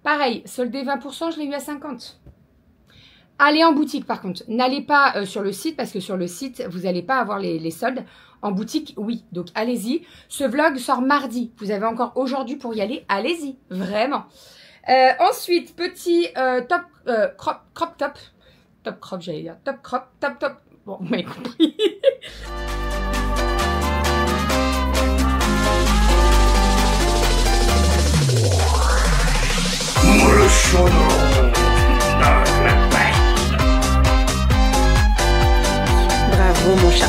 Pareil, soldé 20%, je l'ai eu à 50. Allez en boutique par contre. N'allez pas sur le site parce que sur le site, vous n'allez pas avoir les soldes. En boutique, oui. Donc, allez-y. Ce vlog sort mardi. Vous avez encore aujourd'hui pour y aller. Allez-y. Vraiment. Ensuite, petit crop top. Top crop, j'allais dire. Top crop, top. Bon, vous m'avez compris. Bravo mon chat.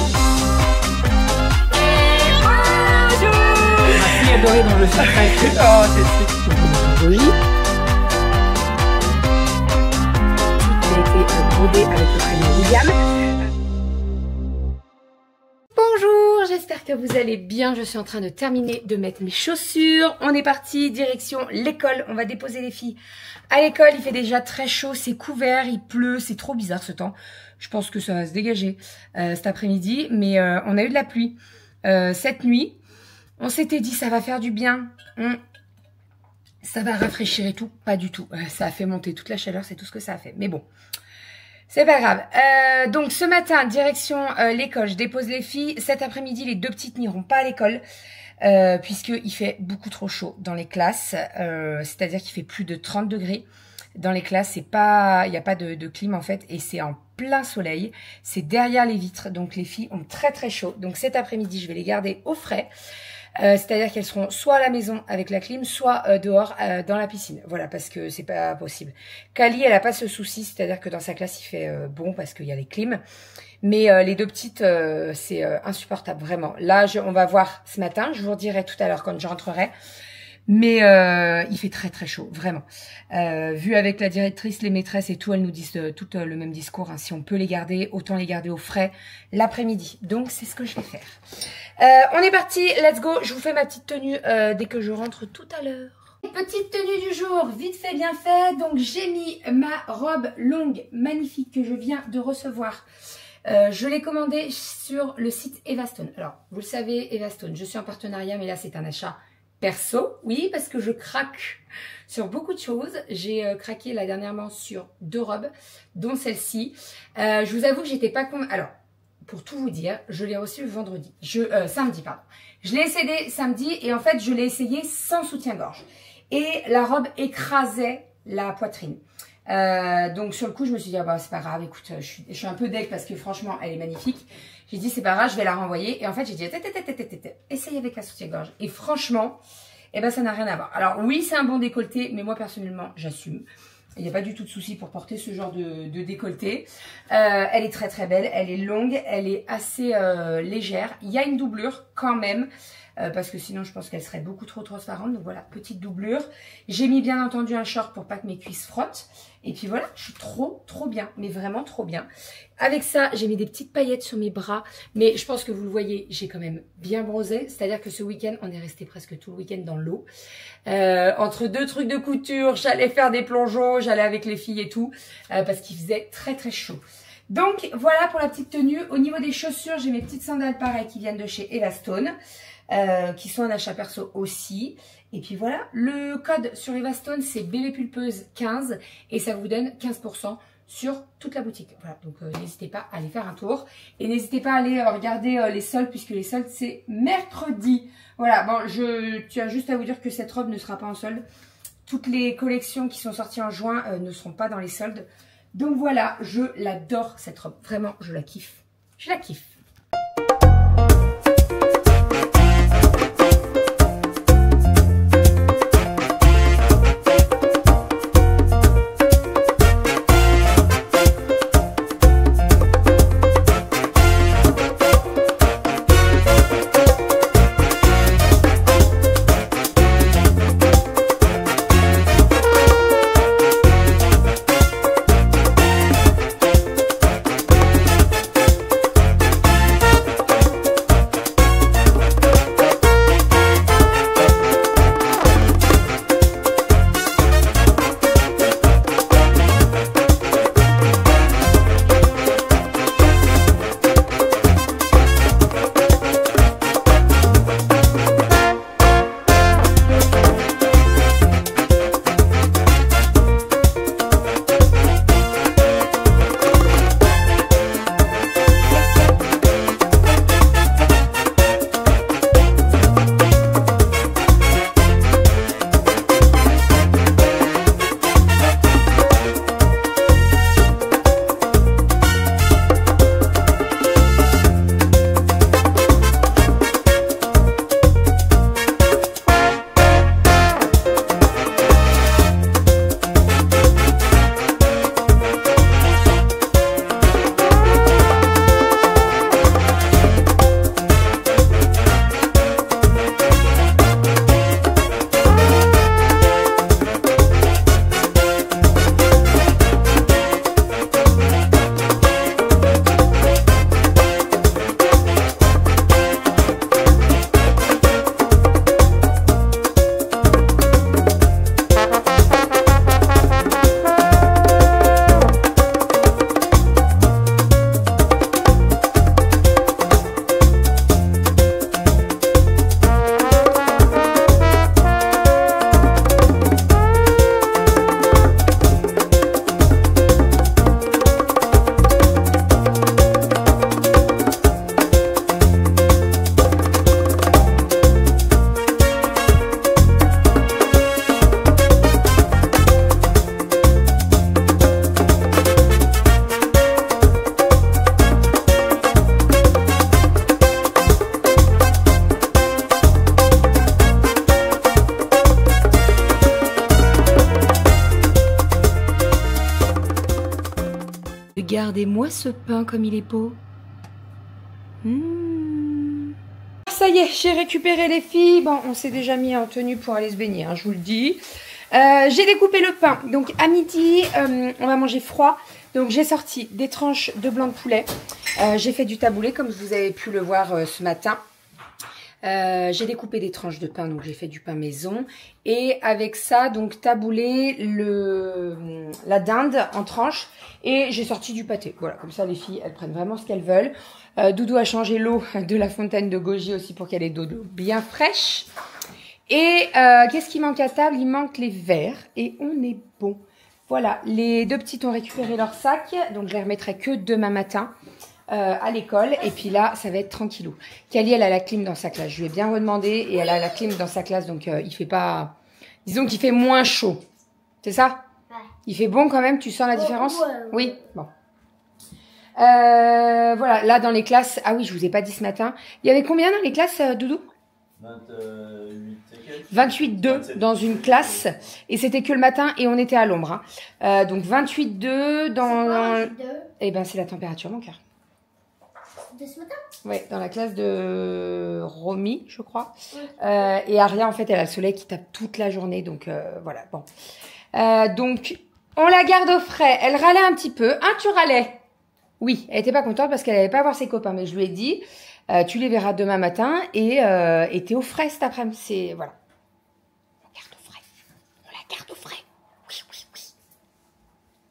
Ma fille adorée dans le secret. Oh, c'est oui. Tout a été brodé avec le prénom William. Bonjour, j'espère que vous allez bien. Je suis en train de terminer de mettre mes chaussures. On est parti, direction l'école. On va déposer les filles à l'école. Il fait déjà très chaud, c'est couvert, il pleut. C'est trop bizarre ce temps. Je pense que ça va se dégager cet après-midi. Mais on a eu de la pluie cette nuit. On s'était dit ça va faire du bien. Ça va rafraîchir et tout. Pas du tout. Ça a fait monter toute la chaleur, c'est tout ce que ça a fait. Mais bon. C'est pas grave. Donc ce matin, direction l'école, je dépose les filles. Cet après-midi, les deux petites n'iront pas à l'école puisqu'il fait beaucoup trop chaud dans les classes. C'est-à-dire qu'il fait plus de 30 degrés dans les classes. Il n'y a pas de clim en fait et c'est en plein soleil. C'est derrière les vitres, donc les filles ont très très chaud. Donc cet après-midi, je vais les garder au frais. C'est-à-dire qu'elles seront soit à la maison avec la clim, soit dehors dans la piscine. Voilà, parce que c'est pas possible. Kali, elle a pas ce souci, c'est-à-dire que dans sa classe, il fait bon parce qu'il y a les clims. Mais les deux petites, c'est insupportable, vraiment. Là, on va voir ce matin, je vous redirai tout à l'heure quand je rentrerai. Mais il fait très très chaud, vraiment. Vu avec la directrice, les maîtresses et tout, elles nous disent tout le même discours. Hein. Si on peut les garder, autant les garder au frais l'après-midi. Donc c'est ce que je vais faire. On est parti, let's go. Je vous fais ma petite tenue dès que je rentre tout à l'heure. Petite tenue du jour, vite fait, bien fait. Donc j'ai mis ma robe longue, magnifique, que je viens de recevoir. Je l'ai commandée sur le site Evastone. Alors, vous le savez, Evastone, je suis en partenariat, mais là c'est un achat perso, oui, parce que je craque sur beaucoup de choses. J'ai craqué là dernièrement sur 2 robes, dont celle-ci. Je vous avoue que j'étais pas convaincue. Alors, pour tout vous dire, je l'ai reçue samedi, pardon. Je l'ai essayé samedi et en fait, je l'ai essayé sans soutien-gorge. Et la robe écrasait la poitrine. Donc sur le coup, je me suis dit, ah bah, c'est pas grave, écoute, je suis un peu deg parce que franchement, elle est magnifique. J'ai dit, c'est pas grave, je vais la renvoyer. Et en fait, j'ai dit, essaye avec la soutien-gorge. Et franchement, eh ben, ça n'a rien à voir. Alors oui, c'est un bon décolleté, mais moi, personnellement, j'assume. Il n'y a pas du tout de souci pour porter ce genre de décolleté. Elle est très très belle, elle est longue, elle est assez légère. Il y a une doublure quand même, parce que sinon je pense qu'elle serait beaucoup trop transparente. Donc voilà, petite doublure. J'ai mis bien entendu un short pour pas que mes cuisses frottent. Et puis voilà, je suis trop bien, mais vraiment trop bien. Avec ça, j'ai mis des petites paillettes sur mes bras. Mais je pense que vous le voyez, j'ai quand même bien bronzé. C'est-à-dire que ce week-end, on est resté presque tout le week-end dans l'eau. Entre 2 trucs de couture, j'allais faire des plongeons, j'allais avec les filles et tout. Parce qu'il faisait très très chaud. Donc voilà pour la petite tenue. Au niveau des chaussures, j'ai mes petites sandales pareilles qui viennent de chez Evastone. Qui sont en achat perso aussi. Et puis voilà, le code sur Evastone, c'est bébé pulpeuse 15 et ça vous donne 15% sur toute la boutique. Voilà, donc n'hésitez pas à aller faire un tour. Et n'hésitez pas à aller regarder les soldes, puisque les soldes, c'est mercredi. Voilà, bon, je tiens juste à vous dire que cette robe ne sera pas en solde. Toutes les collections qui sont sorties en juin ne seront pas dans les soldes. Donc voilà, je l'adore cette robe. Vraiment, je la kiffe. Je la kiffe. Regardez-moi ce pain comme il est beau. Ça y est, j'ai récupéré les filles. Bon, on s'est déjà mis en tenue pour aller se baigner, hein, je vous le dis. J'ai découpé le pain. Donc à midi, on va manger froid. Donc j'ai sorti des tranches de blanc de poulet. J'ai fait du taboulé comme vous avez pu le voir ce matin. J'ai découpé des tranches de pain, donc j'ai fait du pain maison. Et avec ça, donc taboulé la dinde en tranches. Et j'ai sorti du pâté. Voilà, comme ça les filles, elles prennent vraiment ce qu'elles veulent. Doudou a changé l'eau de la fontaine de Goji aussi pour qu'elle ait de l'eau bien fraîche. Et qu'est-ce qui manque à table? Il manque les verres et on est bon. Voilà, les deux petites ont récupéré leur sac, donc je les remettrai que demain matin à l'école. Et puis là, ça va être tranquillou. Kali, elle a la clim dans sa classe. Je lui ai bien redemandé et elle a la clim dans sa classe, donc il fait pas... Disons qu'il fait moins chaud. C'est ça? Ouais. Il fait bon quand même, tu sens la différence? Oui, bon. Voilà, là dans les classes, ah oui, je vous ai pas dit ce matin, il y avait combien dans les classes, Doudou? 28-2 dans une classe, et c'était que le matin et on était à l'ombre. Hein. Donc 28-2 dans... Eh ben c'est la température, mon cœur. De ce matin? Oui, dans la classe de Romy, je crois. Et Aria, en fait, elle a le soleil qui tape toute la journée, donc voilà, bon. Donc, on la garde au frais, elle râlait un petit peu. Hein, tu râlais? Oui, elle était pas contente parce qu'elle n'allait pas voir ses copains, mais je lui ai dit, tu les verras demain matin et t'es au frais cet après-midi. C'est voilà. On garde au frais. On la garde au frais. Oui, oui, oui.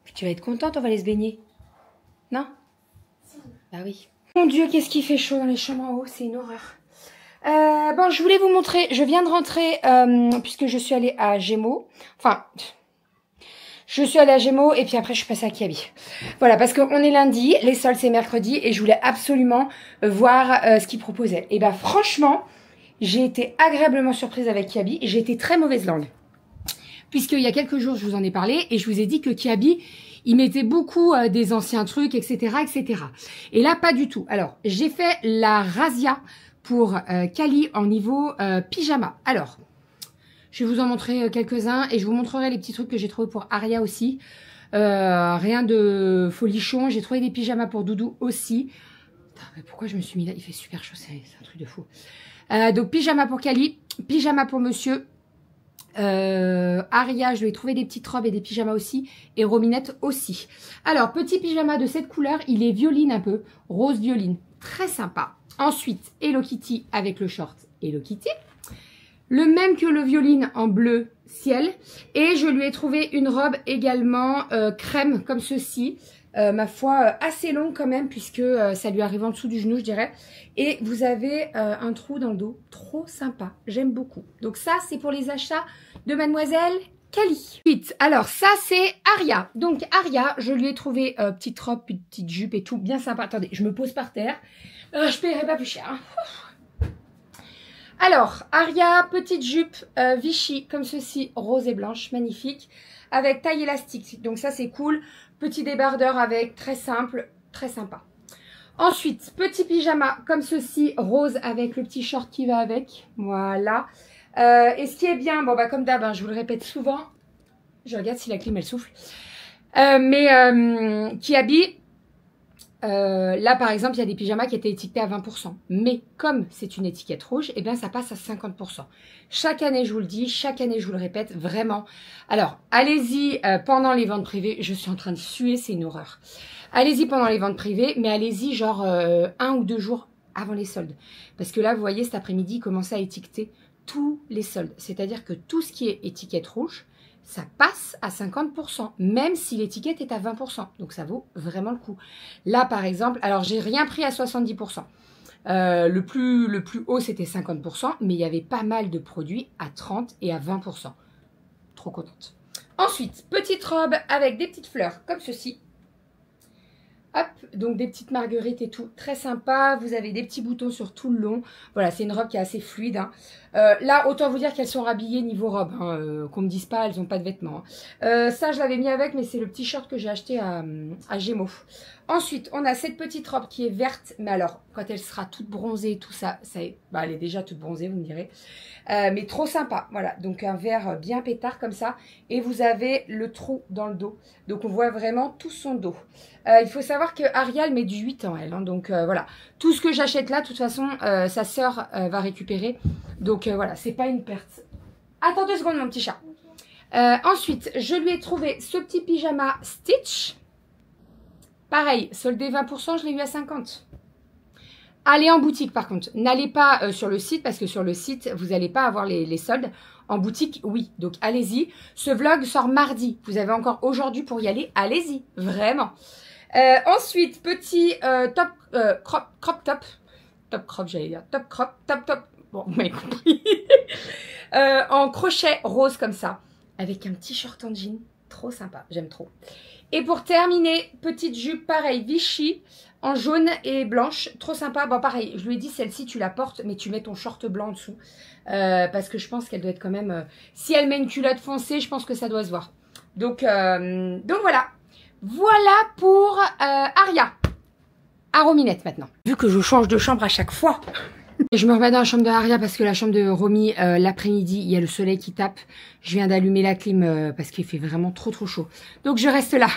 Puis tu vas être contente, on va aller se baigner. Non? Si. Bah oui. Mon Dieu, qu'est-ce qui fait chaud dans les chambres en haut, c'est une horreur. Bon, je voulais vous montrer, je viens de rentrer puisque je suis allée à Gémeaux. Enfin... Je suis allée à Gémeaux et puis après je suis passée à Kiabi. Voilà, parce qu'on est lundi, les soldes c'est mercredi et je voulais absolument voir ce qu'ils proposaient. Et ben franchement, j'ai été agréablement surprise avec Kiabi et j'ai été très mauvaise langue. Puisqu'il y a quelques jours, je vous en ai parlé et je vous ai dit que Kiabi, il mettait beaucoup des anciens trucs, etc., etc. Et là, pas du tout. Alors, j'ai fait la razzia pour Kali en niveau pyjama. Alors... Je vais vous en montrer quelques-uns et je vous montrerai les petits trucs que j'ai trouvés pour Aria aussi. Rien de folichon. J'ai trouvé des pyjamas pour Doudou aussi. Putain, mais pourquoi je me suis mis là? Il fait super chaud, c'est un truc de fou. Donc pyjama pour Kali, pyjama pour monsieur. Aria, je lui ai trouvé des petites robes et des pyjamas aussi. Et Rominette aussi. Alors, petit pyjama de cette couleur. Il est violine un peu. Rose violine. Très sympa. Ensuite, Hello Kitty avec le short Hello Kitty. Le même que le violine en bleu ciel. Et je lui ai trouvé une robe également crème comme ceci. Ma foi, assez longue quand même puisque ça lui arrive en dessous du genou, je dirais. Et vous avez un trou dans le dos. Trop sympa. J'aime beaucoup. Donc ça, c'est pour les achats de Mademoiselle Kali. Ensuite, alors ça, c'est Aria. Donc Aria, je lui ai trouvé petite robe, petite jupe et tout. Bien sympa. Attendez, je me pose par terre. Je paierai pas plus cher. Hein. Alors, Aria, petite jupe Vichy, comme ceci, rose et blanche, magnifique, avec taille élastique. Donc ça, c'est cool. Petit débardeur avec, très simple, très sympa. Ensuite, petit pyjama, comme ceci, rose, avec le petit short qui va avec. Voilà. Et ce qui est bien, bon, bah comme d'hab, hein, je vous le répète souvent. Je regarde si la clim, elle souffle. Qui habille... là, par exemple, il y a des pyjamas qui étaient étiquetés à 20%. Mais comme c'est une étiquette rouge, eh bien, ça passe à 50%. Chaque année, je vous le dis, chaque année, je vous le répète, vraiment. Alors, allez-y pendant les ventes privées. Je suis en train de suer, c'est une horreur. Allez-y pendant les ventes privées, mais allez-y genre 1 ou 2 jours avant les soldes. Parce que là, vous voyez, cet après-midi, il commence à étiqueter tous les soldes. C'est-à-dire que tout ce qui est étiquette rouge, ça passe à 50%, même si l'étiquette est à 20%. Donc, ça vaut vraiment le coup. Là, par exemple, alors, j'ai rien pris à 70%. Le plus haut, c'était 50%, mais il y avait pas mal de produits à 30% et à 20%. Trop contente. Ensuite, petite robe avec des petites fleurs, comme ceci. Hop, donc des petites marguerites et tout, très sympa. Vous avez des petits boutons sur tout le long. Voilà, c'est une robe qui est assez fluide. Hein. Là, autant vous dire qu'elles sont rhabillées niveau robe. Hein, qu'on me dise pas, elles n'ont pas de vêtements. Hein. Ça, je l'avais mis avec, mais c'est le petit short que j'ai acheté à Gémeaux. Ensuite, on a cette petite robe qui est verte. Mais alors, quand elle sera toute bronzée, tout ça, elle est déjà toute bronzée, vous me direz. Mais trop sympa. Voilà, donc un vert bien pétard comme ça. Et vous avez le trou dans le dos. Donc, on voit vraiment tout son dos. Il faut savoir que Ariel met du 8 ans, elle. Hein, donc, voilà. Tout ce que j'achète là, de toute façon, sa sœur va récupérer. Donc, voilà, c'est pas une perte. Attends 2 secondes, mon petit chat. Ensuite, je lui ai trouvé ce petit pyjama Stitch. Pareil, soldé 20%, je l'ai eu à 50. Allez en boutique par contre. N'allez pas sur le site parce que sur le site, vous n'allez pas avoir les soldes. En boutique, oui. Donc allez-y. Ce vlog sort mardi. Vous avez encore aujourd'hui pour y aller. Allez-y, vraiment. Ensuite, petit crop top. Top crop, j'allais dire. Top crop, top. Bon, vous m'avez compris. En crochet rose comme ça. Avec un petit short en jean. Trop sympa, j'aime trop. Et pour terminer, petite jupe pareil, Vichy, en jaune et blanche. Trop sympa. Bon, pareil, je lui ai dit, celle-ci, tu la portes, mais tu mets ton short blanc en dessous. Parce que je pense qu'elle doit être quand même... si elle met une culotte foncée, je pense que ça doit se voir. Donc voilà. Voilà pour Aria. À Rominette maintenant. Vu que je change de chambre à chaque fois... Je me remets dans la chambre de Aria parce que la chambre de Romy, l'après-midi, il y a le soleil qui tape. Je viens d'allumer la clim parce qu'il fait vraiment trop chaud. Donc je reste là.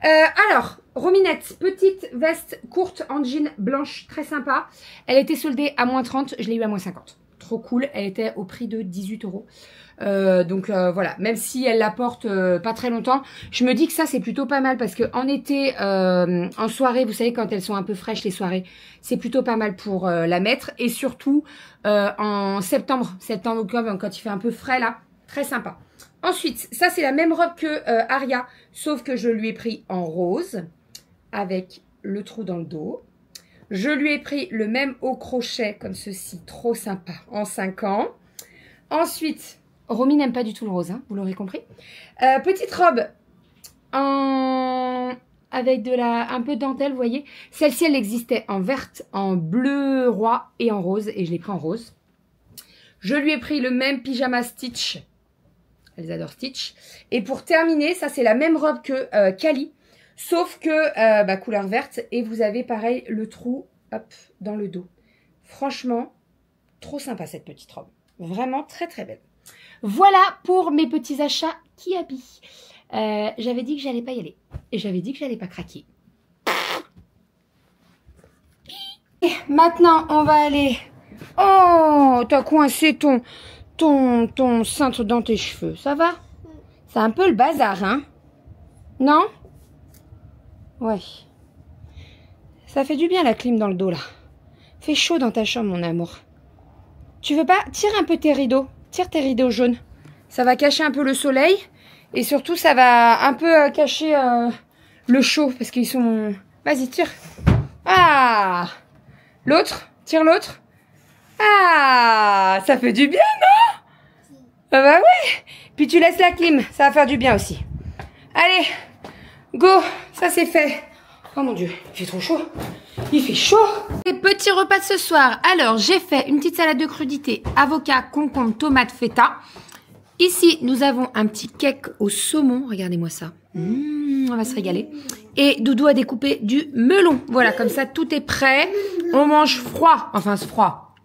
Alors, Rominette, petite veste courte en jean blanche, très sympa. Elle était soldée à moins 30, je l'ai eu à moins 50. Trop cool, elle était au prix de 18 €. Donc voilà, même si elle la porte pas très longtemps, je me dis que ça c'est plutôt pas mal parce que en été, en soirée, vous savez quand elles sont un peu fraîches les soirées, c'est plutôt pas mal pour la mettre et surtout en septembre, octobre quand il fait un peu frais là, très sympa. Ensuite, ça c'est la même robe que Aria, sauf que je lui ai pris en rose avec le trou dans le dos. Je lui ai pris le même haut crochet comme ceci, trop sympa, en 5 ans. Ensuite, Romy n'aime pas du tout le rose, hein, vous l'aurez compris. Petite robe avec un peu de dentelle, vous voyez. Celle-ci, elle existait en verte, en bleu roi et en rose. Et je l'ai pris en rose. Je lui ai pris le même pyjama Stitch. Elles adorent Stitch. Et pour terminer, ça c'est la même robe que Cali. Sauf que couleur verte. Et vous avez pareil le trou hop, dans le dos. Franchement, trop sympa cette petite robe. Vraiment très très belle. Voilà pour mes petits achats qui habillent. J'avais dit que j'allais pas y aller. Et j'avais dit que j'allais pas craquer. Et maintenant, on va aller... Oh, t'as coincé ton cintre dans tes cheveux. Ça va? C'est un peu le bazar, hein? Non? Ouais. Ça fait du bien la clim dans le dos, là. Fait chaud dans ta chambre, mon amour. Tu veux pas? Tire un peu tes rideaux. Tire tes rideaux jaunes. Ça va cacher un peu le soleil. Et surtout, ça va un peu cacher le chaud. Parce qu'ils sont... Vas-y, tire. Ah! L'autre? Tire l'autre. Ah! Ça fait du bien, non? Ah bah ouais. Puis tu laisses la clim. Ça va faire du bien aussi. Allez. Go. Ça, c'est fait. Oh mon Dieu. Il fait trop chaud. Il fait chaud. Les petits repas de ce soir. Alors, j'ai fait une petite salade de crudités. Avocat, concombre, tomate, feta. Ici, nous avons un petit cake au saumon. Regardez-moi ça. On va se régaler. Et Doudou a découpé du melon. Voilà, comme ça, tout est prêt. On mange froid. Enfin, c'est froid.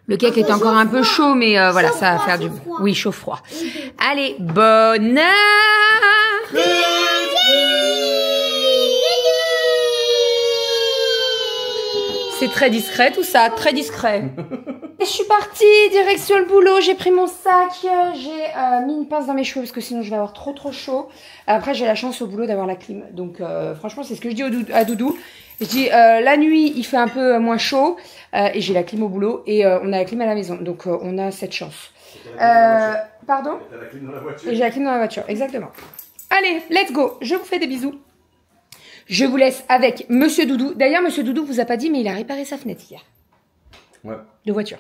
Le cake est encore un peu chaud, mais voilà, ça va faire du... Oui, chaud-froid. Allez, bonne heure. C'est très discret tout ça, très discret. Et je suis partie, direction le boulot, j'ai pris mon sac, j'ai mis une pince dans mes cheveux parce que sinon je vais avoir trop chaud. Après j'ai la chance au boulot d'avoir la clim, donc franchement c'est ce que je dis à Doudou. Je dis la nuit il fait un peu moins chaud et j'ai la clim au boulot et on a la clim à la maison, donc on a cette chance. Pardon? Et t'as la clim dans la voiture. Et j'ai la clim dans la voiture, exactement. Allez, let's go, je vous fais des bisous. Je vous laisse avec Monsieur Doudou. D'ailleurs, Monsieur Doudou vous a pas dit, mais il a réparé sa fenêtre hier. Ouais. De voiture.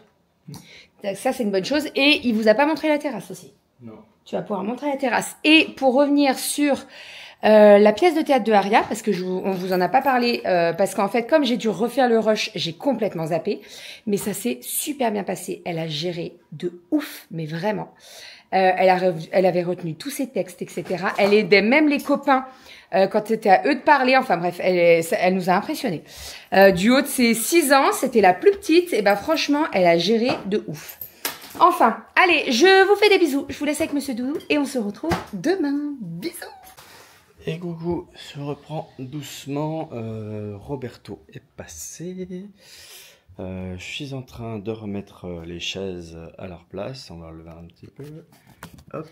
Ça, c'est une bonne chose. Et il vous a pas montré la terrasse aussi. Non. Tu vas pouvoir montrer la terrasse. Et pour revenir sur la pièce de théâtre de Aria, parce que on vous en a pas parlé, parce qu'en fait, comme j'ai dû refaire le rush, j'ai complètement zappé. Mais ça s'est super bien passé. Elle a géré de ouf, mais vraiment. Elle avait retenu tous ses textes, etc. Elle aidait même les copains quand c'était à eux de parler. Enfin bref, elle nous a impressionnés. Du haut de ses 6 ans, c'était la plus petite. Et ben franchement, elle a géré de ouf. Enfin, allez, je vous fais des bisous. Je vous laisse avec Monsieur Doudou et on se retrouve demain. Bisous. Et Gougou se reprend doucement. Roberto est passé. Je suis en train de remettre les chaises à leur place. On va lever un petit peu. Hop.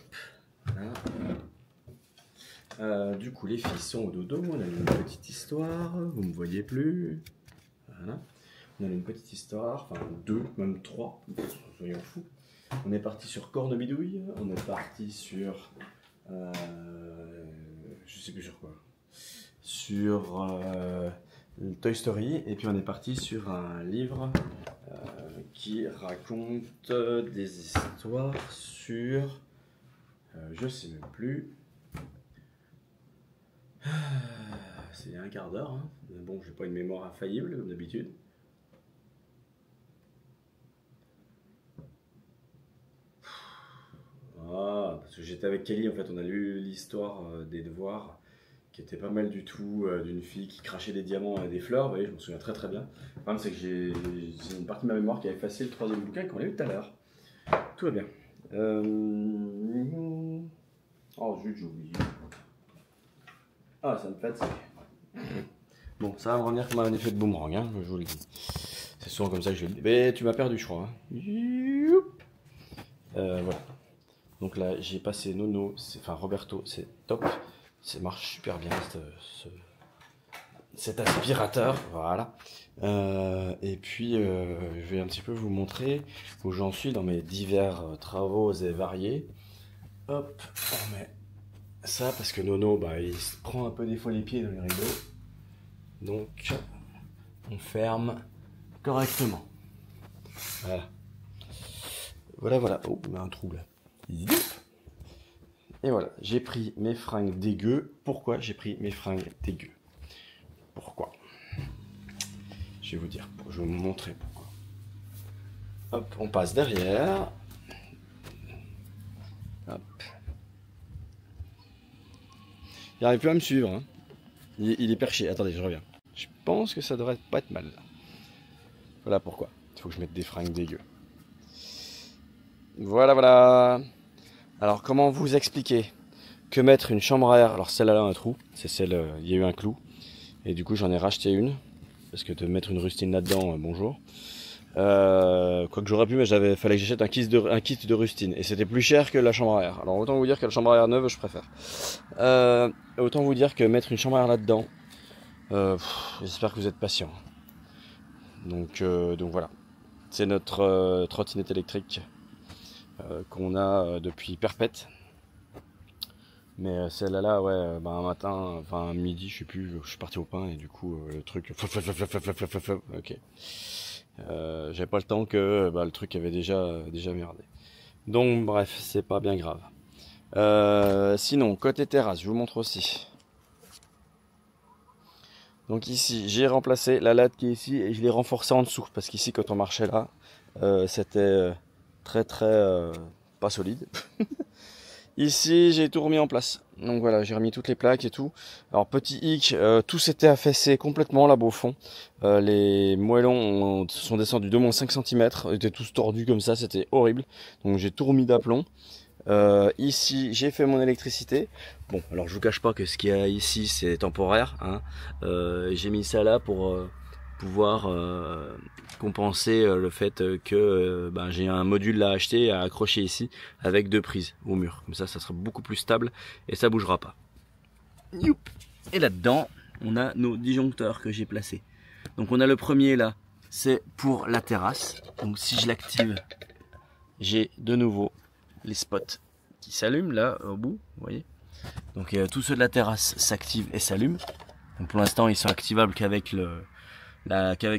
Voilà. Du coup, les filles sont au dodo. On a une petite histoire. Vous ne me voyez plus. Voilà. On a une petite histoire. Enfin, 2, même 3. Soyons fous. On est parti sur Cornebidouille. On est parti sur... je sais plus sur quoi. Sur... Toy Story, et puis on est parti sur un livre qui raconte des histoires sur, je sais même plus, c'est un quart d'heure, hein. Mais bon, j'ai pas une mémoire infaillible comme d'habitude. Ah, parce que j'étais avec Kelly, en fait, on a lu l'histoire des devoirs, qui était pas mal du tout, d'une fille qui crachait des diamants et des fleurs. Vous voyez, je m'en souviens très très bien. Le problème, c'est que j'ai une partie de ma mémoire qui a effacé le 3e bouquin qu'on a eu tout à l'heure. Tout va bien. Oh zut, j'ai oublié. Ah, ça me fatigue. Bon, ça va me revenir comme un effet de boomerang, hein, je vous le dis. C'est souvent comme ça que je le dis. Mais tu m'as perdu, je crois. Hein. Voilà. Donc là, j'ai passé Nono, enfin Roberto, c'est top. Ça marche super bien cet aspirateur, voilà. Et puis je vais un petit peu vous montrer où j'en suis dans mes divers travaux et variés. Hop, on met ça parce que Nono, bah, il se prend un peu des fois les pieds dans les rideaux. Donc on ferme correctement. Voilà. Voilà. Oh, il y a un trou là. Et voilà, j'ai pris mes fringues dégueu. Pourquoi j'ai pris mes fringues dégueu? Pourquoi? Je vais vous dire, je vais vous montrer pourquoi. Hop, on passe derrière. Hop. Il n'arrive plus à me suivre. Hein. Il est perché. Attendez, je reviens. Je pense que ça devrait pas être mal. Voilà pourquoi. Il faut que je mette des fringues dégueu. Voilà. Alors, comment vous expliquer que mettre une chambre à air, alors celle-là a un trou, c'est celle, il y a eu un clou, et du coup j'en ai racheté une, parce que de mettre une rustine là-dedans, bonjour. Quoique j'aurais pu, mais fallait que j'achète un kit de rustine, et c'était plus cher que la chambre à air. Alors autant vous dire que la chambre à air neuve, je préfère. Autant vous dire que mettre une chambre à air là-dedans, j'espère que vous êtes patient. Donc voilà, c'est notre trottinette électrique. Qu'on a depuis perpète, mais celle-là, ouais, un matin, enfin midi, je sais plus, je suis parti au pain et du coup le truc, ok, j'avais pas le temps que le truc avait déjà merdé. Donc bref, c'est pas bien grave. Sinon, côté terrasse, je vous montre aussi. Donc ici, j'ai remplacé la latte qui est ici et je l'ai renforcée en dessous parce qu'ici, quand on marchait là, c'était très pas solide. Ici j'ai tout remis en place, donc voilà, j'ai remis toutes les plaques et tout. Alors petit hic, tout s'était affaissé complètement là-bas au fond. Les moellons sont descendus de moins 5 cm, ils étaient tous tordus comme ça, c'était horrible. Donc j'ai tout remis d'aplomb. Ici j'ai fait mon électricité. Bon, alors je vous cache pas que ce qu'il y a ici c'est temporaire, hein. J'ai mis ça là pour pouvoir compenser le fait que j'ai un module là acheté à accrocher ici avec 2 prises au mur. Comme ça sera beaucoup plus stable et ça bougera pas. Youp. Et là-dedans, on a nos disjoncteurs que j'ai placés. Donc on a le premier là, c'est pour la terrasse. Donc si je l'active, j'ai de nouveau les spots qui s'allument là au bout, vous voyez. Donc tous ceux de la terrasse s'activent et s'allument. Donc pour l'instant, ils sont activables qu'avec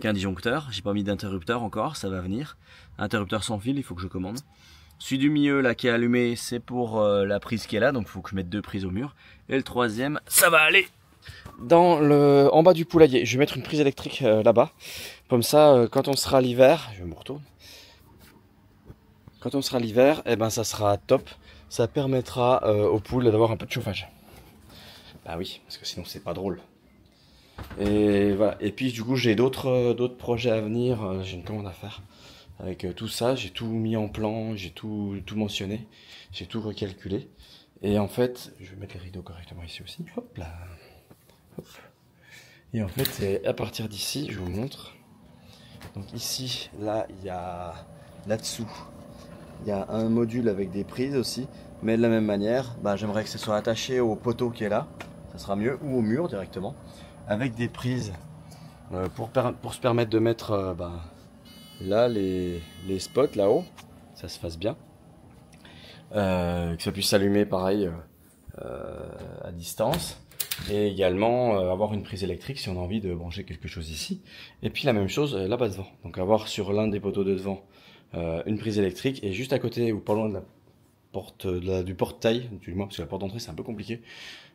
un disjoncteur. J'ai pas mis d'interrupteur encore, ça va venir. Interrupteur sans fil, il faut que je commande. Celui du milieu là qui est allumé, c'est pour la prise qui est là, donc il faut que je mette 2 prises au mur. Et le troisième, ça va aller en bas du poulailler. Je vais mettre une prise électrique là-bas. Comme ça, quand on sera l'hiver, je me retourne. Quand on sera l'hiver, ça sera top. ça permettra aux poules d'avoir un peu de chauffage. Bah oui, parce que sinon c'est pas drôle. Et voilà. Et puis du coup j'ai d'autres projets à venir, j'ai une commande à faire. Avec tout ça, j'ai tout mis en plan, j'ai tout mentionné, j'ai tout recalculé. Et en fait, je vais mettre les rideaux correctement ici aussi. Hop là. Hop. Et en fait, c'est à partir d'ici, je vous montre. Donc ici, là, il y a là-dessous, il y a un module avec des prises aussi. Mais de la même manière, bah, j'aimerais que ce soit attaché au poteau qui est là. Ça sera mieux, ou au mur directement. Avec des prises pour se permettre de mettre là les spots là-haut. Ça se fasse bien. Que ça puisse s'allumer pareil à distance. Et également avoir une prise électrique si on a envie de brancher quelque chose ici. Et puis la même chose là-bas devant. Donc avoir sur l'un des poteaux de devant une prise électrique et juste à côté ou pas loin de la porte du portail, du moins parce que la porte d'entrée c'est un peu compliqué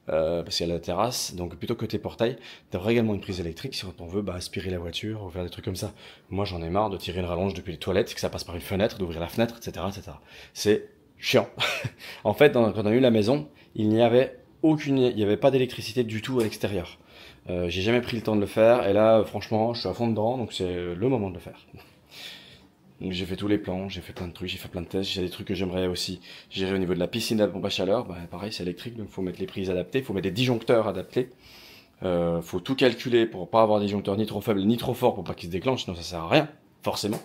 parce qu'il y a la terrasse. Donc plutôt côté portail, d'avoir également une prise électrique si on veut aspirer la voiture ou faire des trucs comme ça. Moi j'en ai marre de tirer une rallonge depuis les toilettes, que ça passe par une fenêtre, d'ouvrir la fenêtre, etc. etc. C'est chiant. En fait, quand on a eu la maison, il n'y avait pas d'électricité du tout à l'extérieur. J'ai jamais pris le temps de le faire et là franchement je suis à fond dedans, donc c'est le moment de le faire. Donc j'ai fait tous les plans, j'ai fait plein de trucs, j'ai fait plein de tests, j'ai des trucs que j'aimerais aussi gérer au niveau de la piscine, de la pompe à chaleur, pareil c'est électrique, donc il faut mettre les prises adaptées, il faut mettre des disjoncteurs adaptés, faut tout calculer pour pas avoir des disjoncteurs ni trop faibles ni trop forts pour pas qu'ils se déclenchent, sinon ça sert à rien, forcément.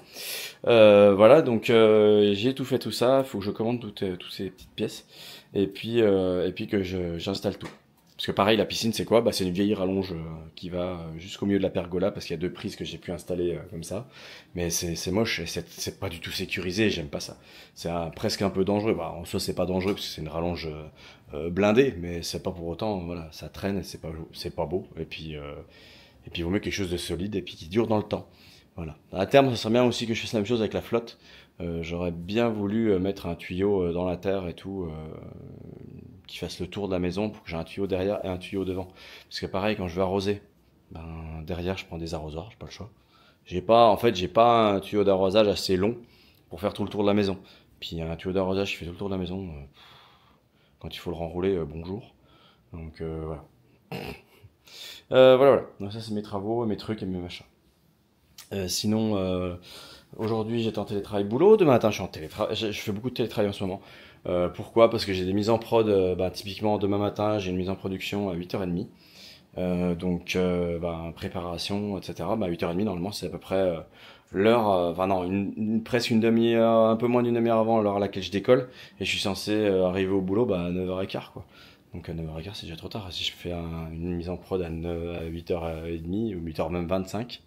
Voilà, donc j'ai tout fait tout ça, il faut que je commande toutes ces petites pièces, et puis que j'installe tout. Parce que pareil, la piscine, c'est quoi? C'est une vieille rallonge qui va jusqu'au milieu de la pergola, parce qu'il y a deux prises que j'ai pu installer comme ça. Mais c'est moche, et c'est pas du tout sécurisé, j'aime pas ça. C'est presque un peu dangereux. En soi, c'est pas dangereux, parce que c'est une rallonge blindée, mais c'est pas pour autant, voilà, ça traîne, et c'est pas beau. Et puis il vaut mieux quelque chose de solide, et puis qui dure dans le temps. Voilà. À terme, ça serait bien aussi que je fasse la même chose avec la flotte. J'aurais bien voulu mettre un tuyau dans la terre et tout, qui fasse le tour de la maison pour que j'ai un tuyau derrière et un tuyau devant. Parce que pareil, quand je veux arroser, derrière je prends des arrosoirs, j'ai pas le choix. J'ai pas un tuyau d'arrosage assez long pour faire tout le tour de la maison. Puis un tuyau d'arrosage qui fait tout le tour de la maison, quand il faut le renrouler, bonjour. Donc voilà. Voilà. Donc ça c'est mes travaux, mes trucs et mes machins. Sinon, aujourd'hui j'étais en télétravail boulot, demain matin je suis en télétravail, je fais beaucoup de télétravail en ce moment. Pourquoi? Parce que j'ai des mises en prod, typiquement demain matin j'ai une mise en production à 8h30. Donc préparation, etc. 8h30 normalement c'est à peu près l'heure, presque une demi-heure, un peu moins d'une demi-heure avant l'heure à laquelle je décolle. Et je suis censé arriver au boulot à 9h15 quoi. Donc à 9h15 c'est déjà trop tard. Si je fais une mise en prod à 8h30 ou 8h même 25,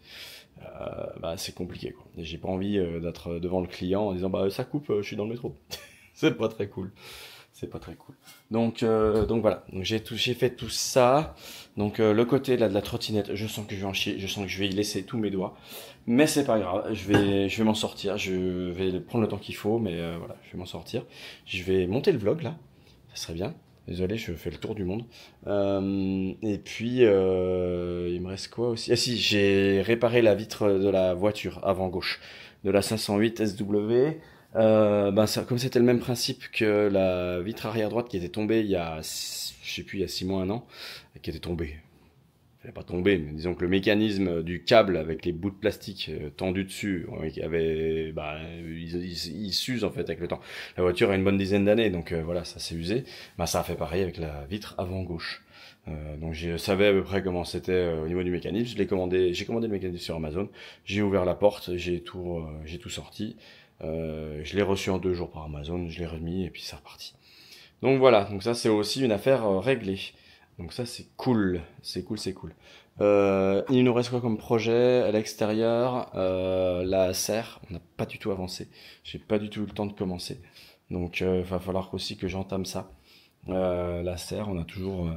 c'est compliqué quoi. Et j'ai pas envie d'être devant le client en disant ça coupe, je suis dans le métro. C'est pas très cool. C'est pas très cool. Donc voilà. Donc j'ai fait tout ça. Donc le côté là de la trottinette, je sens que je vais en chier, je sens que je vais y laisser tous mes doigts. Mais c'est pas grave, je vais m'en sortir. Je vais prendre le temps qu'il faut, mais voilà, je vais m'en sortir. Je vais monter le vlog là. Ça serait bien. Désolé, je fais le tour du monde. Et puis, il me reste quoi aussi? Ah si, j'ai réparé la vitre de la voiture avant gauche de la 508 SW. Comme c'était le même principe que la vitre arrière droite qui était tombée il y a 6 mois, 1 an, qui était tombée. Elle n'est pas tombée, mais disons que le mécanisme du câble avec les bouts de plastique tendus dessus, il s'use en fait avec le temps. La voiture a une bonne dizaine d'années, donc voilà, ça s'est usé. Ça a fait pareil avec la vitre avant gauche. Donc je savais à peu près comment c'était au niveau du mécanisme. J'ai commandé le mécanisme sur Amazon. J'ai ouvert la porte, j'ai tout sorti. Je l'ai reçu en 2 jours par Amazon, je l'ai remis et puis c'est reparti. Donc voilà, donc ça c'est aussi une affaire réglée. Donc ça c'est cool, c'est cool. Il nous reste quoi comme projet à l'extérieur? La serre, on n'a pas du tout avancé. J'ai pas du tout eu le temps de commencer. Donc va falloir aussi que j'entame ça. La serre, on a toujours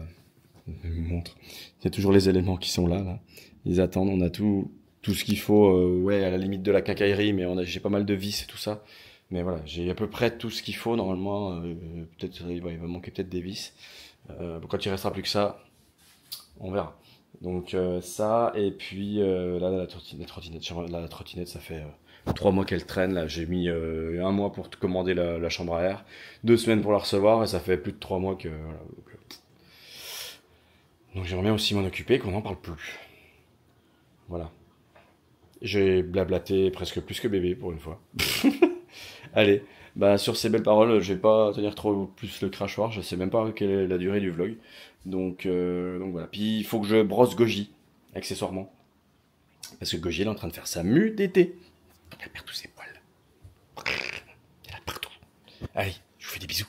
je vous montre. Il y a toujours les éléments qui sont là. Ils attendent, on a tout ce qu'il faut, à la limite de la quincaillerie, mais j'ai pas mal de vis et tout ça. Mais voilà, j'ai à peu près tout ce qu'il faut normalement. Peut-être il va manquer peut-être des vis. Quand il restera plus que ça, on verra. Donc ça, et puis là la trottinette, ça fait 3 mois qu'elle traîne, là. J'ai mis 1 mois pour commander la chambre à air, 2 semaines pour la recevoir, et ça fait plus de 3 mois que... Voilà, donc j'aimerais bien aussi m'en occuper, qu'on n'en parle plus. Voilà. J'ai blablaté presque plus que bébé pour une fois. Allez, bah sur ces belles paroles, je vais pas tenir trop plus le crachoir, je sais même pas quelle est la durée du vlog. Donc voilà. Puis il faut que je brosse Goji, accessoirement. Parce que Goji elle est en train de faire sa mue d'été. Elle perd tous ses poils. Elle a partout. Allez, je vous fais des bisous.